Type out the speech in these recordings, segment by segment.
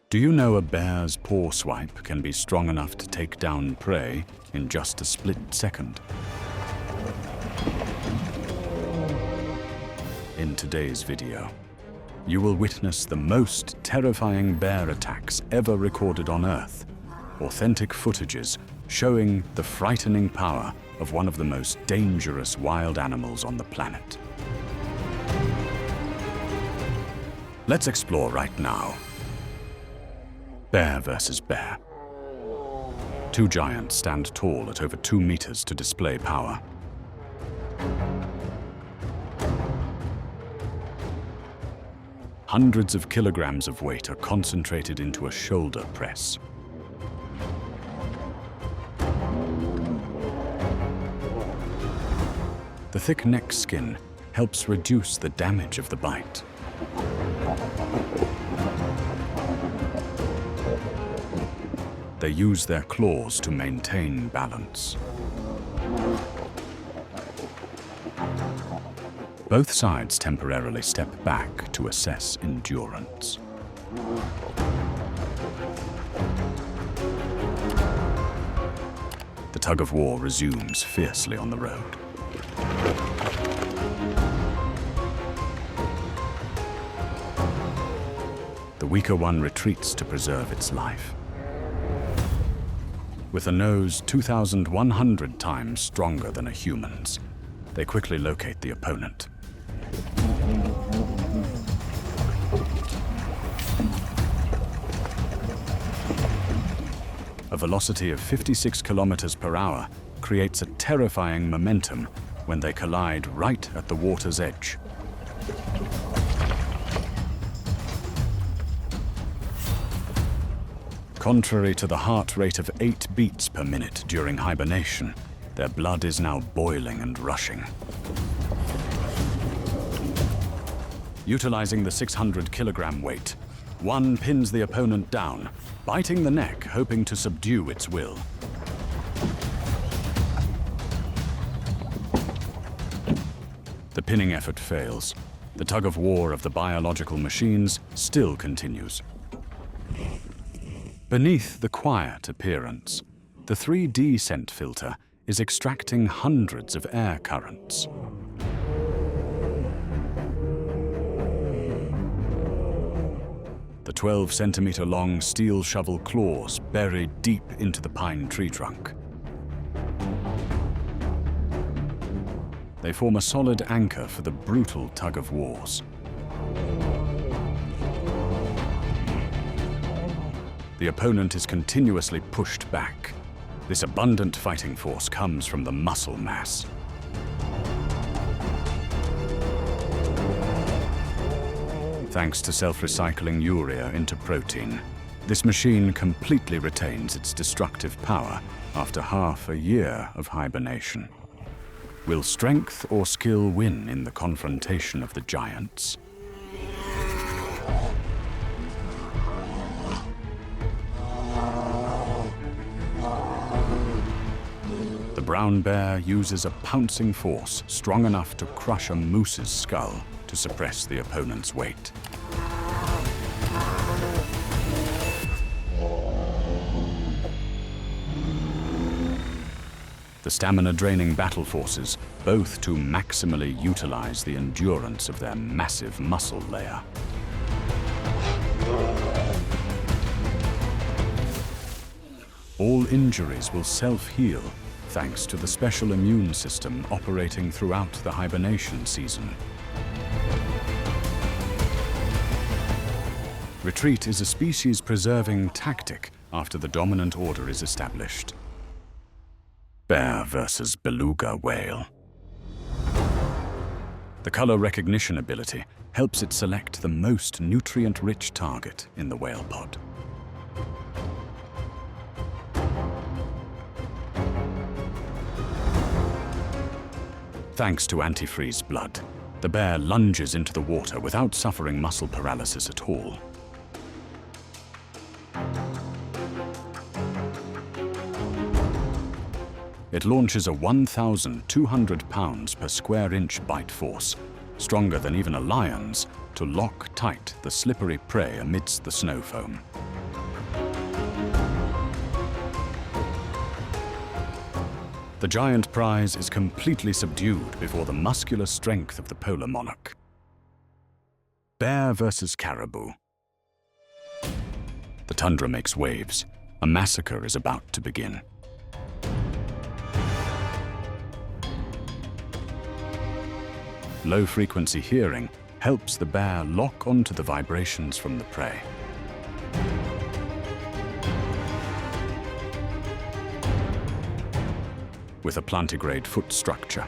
Do you know a bear's paw swipe can be strong enough to take down prey in just a split second? In today's video, you will witness the most terrifying bear attacks ever recorded on Earth. Authentic footages showing the frightening power of one of the most dangerous wild animals on the planet. Let's explore right now. Bear versus bear. Two giants stand tall at over 2 meters to display power. Hundreds of kilograms of weight are concentrated into a shoulder press. The thick neck skin helps reduce the damage of the bite. They use their claws to maintain balance. Both sides temporarily step back to assess endurance. The tug-of-war resumes fiercely on the road. The weaker one retreats to preserve its life. With a nose 2,100 times stronger than a human's, they quickly locate the opponent. A velocity of 56 kilometers per hour creates a terrifying momentum when they collide right at the water's edge. Contrary to the heart rate of 8 beats per minute during hibernation, their blood is now boiling and rushing. Utilizing the 600-kilogram weight, one pins the opponent down, biting the neck, hoping to subdue its will. The pinning effort fails. The tug-of-war of the biological machines still continues. Beneath the quiet appearance, the 3D scent filter is extracting hundreds of air currents. The 12-centimeter-long steel shovel claws bury deep into the pine tree trunk. They form a solid anchor for the brutal tug-of-wars. The opponent is continuously pushed back. This abundant fighting force comes from the muscle mass. Thanks to self-recycling urea into protein, this machine completely retains its destructive power after half a year of hibernation. Will strength or skill win in the confrontation of the giants? The brown bear uses a pouncing force strong enough to crush a moose's skull to suppress the opponent's weight. The stamina-draining battle forces both to maximally utilize the endurance of their massive muscle layer. All injuries will self-heal thanks to the special immune system operating throughout the hibernation season. Retreat is a species-preserving tactic after the dominant order is established. Bear versus beluga whale. The color recognition ability helps it select the most nutrient-rich target in the whale pod. Thanks to antifreeze blood, the bear lunges into the water without suffering muscle paralysis at all. It launches a 1,200 pounds per square inch bite force, stronger than even a lion's, to lock tight the slippery prey amidst the snow foam. The giant prize is completely subdued before the muscular strength of the polar monarch. Bear versus caribou. The tundra makes waves. A massacre is about to begin. Low-frequency hearing helps the bear lock onto the vibrations from the prey. With a plantigrade foot structure,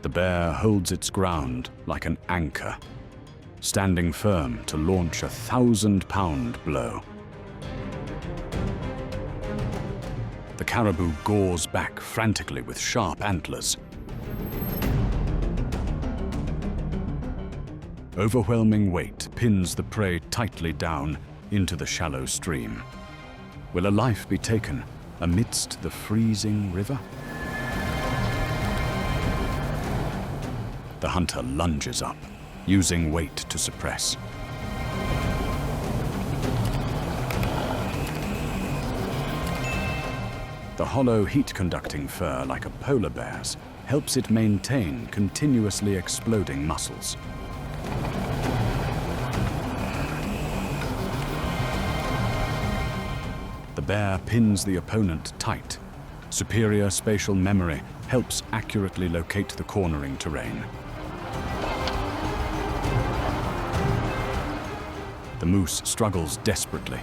the bear holds its ground like an anchor, standing firm to launch a 1,000-pound blow. The caribou gores back frantically with sharp antlers. Overwhelming weight pins the prey tightly down into the shallow stream. Will a life be taken amidst the freezing river? The hunter lunges up, using weight to suppress. The hollow heat-conducting fur, like a polar bear's, helps it maintain continuously exploding muscles. The bear pins the opponent tight. Superior spatial memory helps accurately locate the cornering terrain. The moose struggles desperately,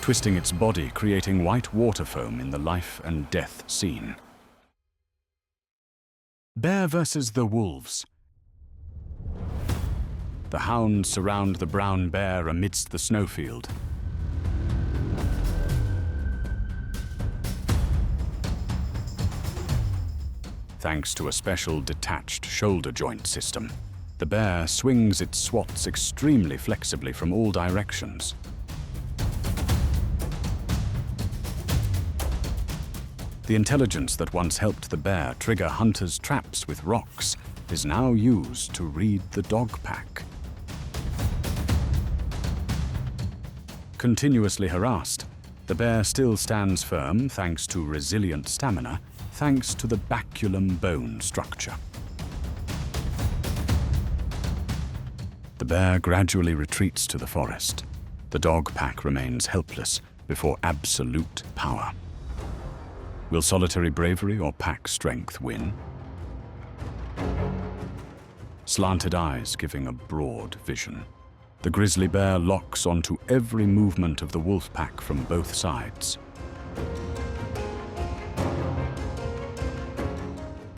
twisting its body, creating white water foam in the life and death scene. Bear versus the wolves. The hounds surround the brown bear amidst the snowfield. Thanks to a special detached shoulder joint system, the bear swings its swats extremely flexibly from all directions. The intelligence that once helped the bear trigger hunters' traps with rocks is now used to read the dog pack. Continuously harassed, the bear still stands firm thanks to resilient stamina, thanks to the baculum bone structure. The bear gradually retreats to the forest. The dog pack remains helpless before absolute power. Will solitary bravery or pack strength win? Slanted eyes giving a broad vision. The grizzly bear locks onto every movement of the wolf pack from both sides.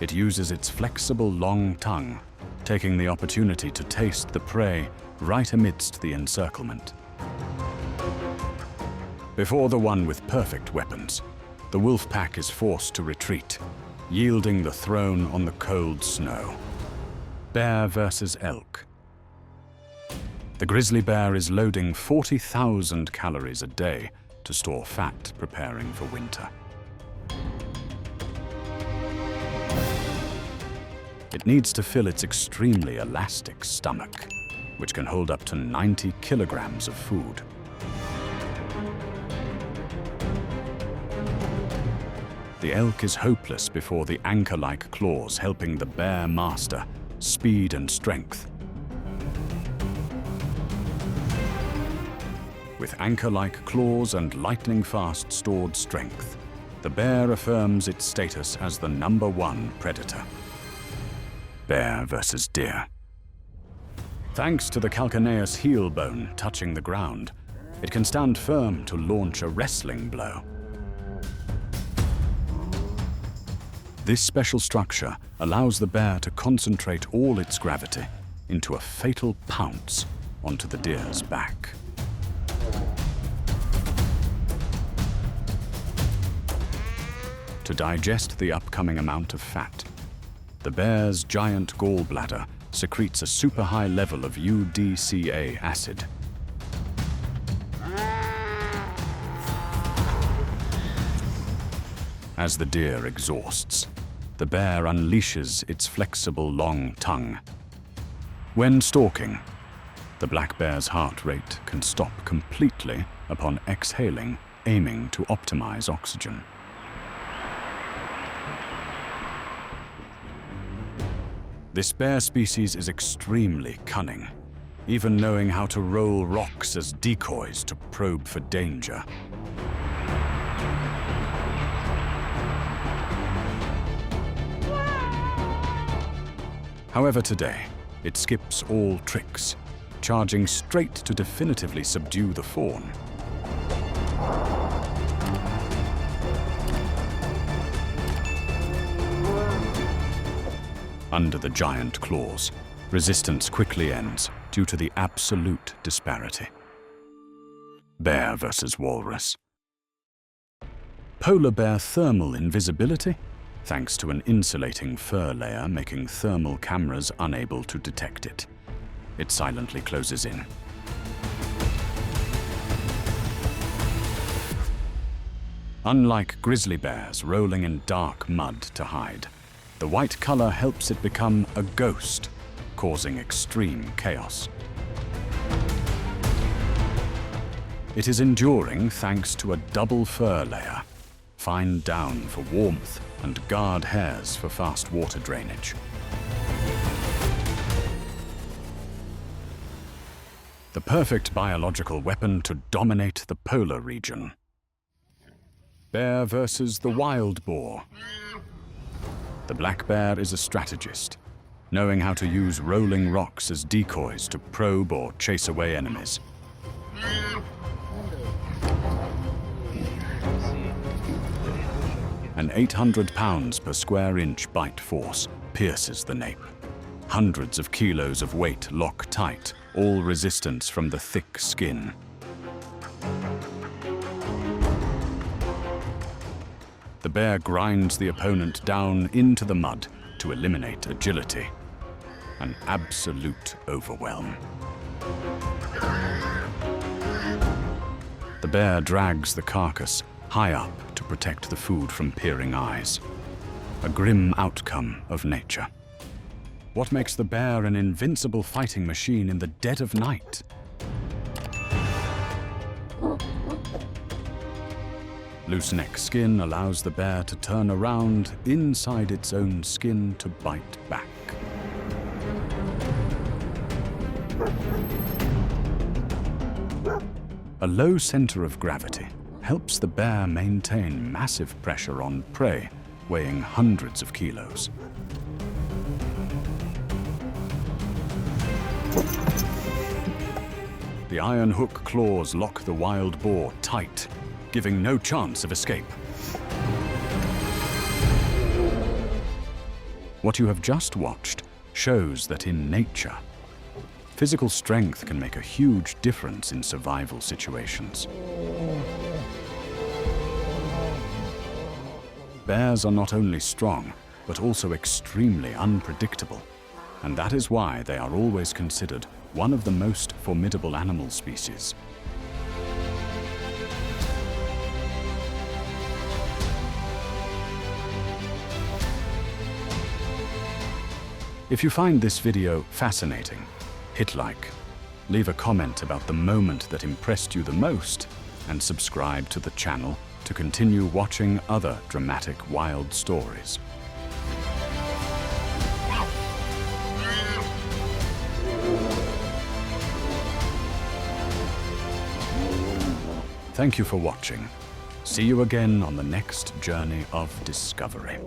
It uses its flexible long tongue, taking the opportunity to taste the prey right amidst the encirclement. Before the one with perfect weapons, the wolf pack is forced to retreat, yielding the throne on the cold snow. Bear versus elk. The grizzly bear is loading 40,000 calories a day to store fat, preparing for winter. It needs to fill its extremely elastic stomach, which can hold up to 90 kilograms of food. The elk is hopeless before the anchor-like claws helping the bear master speed and strength. With anchor-like claws and lightning-fast stored strength, the bear affirms its status as the #1 predator. Bear versus deer. Thanks to the calcaneus heel bone touching the ground, it can stand firm to launch a wrestling blow. This special structure allows the bear to concentrate all its gravity into a fatal pounce onto the deer's back. To digest the upcoming amount of fat, the bear's giant gallbladder secretes a super high level of UDCA acid. As the deer exhausts, the bear unleashes its flexible long tongue. When stalking, the black bear's heart rate can stop completely upon exhaling, aiming to optimize oxygen. This bear species is extremely cunning, even knowing how to roll rocks as decoys to probe for danger. However, today, it skips all tricks, charging straight to definitively subdue the fawn. Under the giant claws, resistance quickly ends due to the absolute disparity. Bear versus walrus. Polar bear thermal invisibility, thanks to an insulating fur layer making thermal cameras unable to detect it. It silently closes in. Unlike grizzly bears rolling in dark mud to hide, the white color helps it become a ghost, causing extreme chaos. It is enduring thanks to a double fur layer, fine down for warmth and guard hairs for fast water drainage. The perfect biological weapon to dominate the polar region. Bear versus the wild boar. The black bear is a strategist, knowing how to use rolling rocks as decoys to probe or chase away enemies. An 800 pounds per square inch bite force pierces the nape. Hundreds of kilos of weight lock tight, all resistance from the thick skin. The bear grinds the opponent down into the mud to eliminate agility. An absolute overwhelm. The bear drags the carcass high up to protect the food from peering eyes. A grim outcome of nature. What makes the bear an invincible fighting machine in the dead of night? Loose neck skin allows the bear to turn around inside its own skin to bite back. A low center of gravity helps the bear maintain massive pressure on prey, weighing hundreds of kilos. The iron hook claws lock the wild boar tight, giving no chance of escape. What you have just watched shows that in nature, physical strength can make a huge difference in survival situations. Bears are not only strong, but also extremely unpredictable, and that is why they are always considered one of the most formidable animal species. If you find this video fascinating, hit like, leave a comment about the moment that impressed you the most, and subscribe to the channel to continue watching other dramatic wild stories. Thank you for watching. See you again on the next journey of discovery.